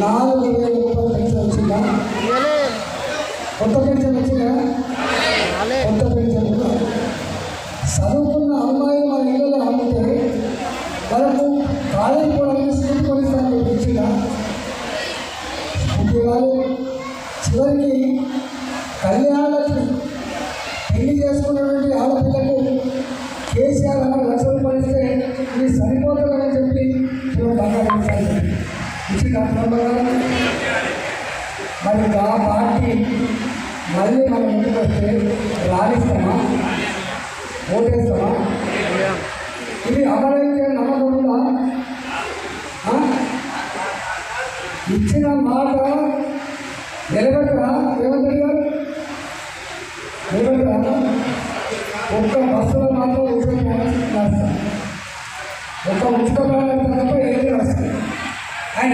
4000 రూపాయలు పెన్షన్ వచ్చిందా? కొత్త పెన్షన్ వచ్చిందా? కొత్త పెన్షన్ చదువుకున్న అమ్మాయిలు మన ఇళ్ళలో అమ్మితే వాళ్ళకు కాలేజీ పోవడానికి సీట్ కొనిస్తాను ఇచ్చిందా? చివరికి కళ్యాణాలకు పెళ్లి చేసుకున్నటువంటి ఆడపిల్లకు కేసీఆర్ 6 లక్షల రూపాయలు ఇస్తే ఇది సరిపోతుందని చెప్పి ఇచ్చిన మరి ఆ పార్టీ మళ్ళీ మనం ఇంటికి వస్తే రాణిస్తామా, ఓటేస్తామా? ఇది అమలైతే నమ్మకుండా ఇచ్చిన మాట నిలబెట్టరా? రేవంత్ రెడ్డి గారు నిలబెట్టరా? ఒక్క బస్సులో మాత్రం ఉచిత ప్రయాణం, ఒక్క ఉచిత ప్రయాణం తప్ప ఏది వస్తుంది. ఆయన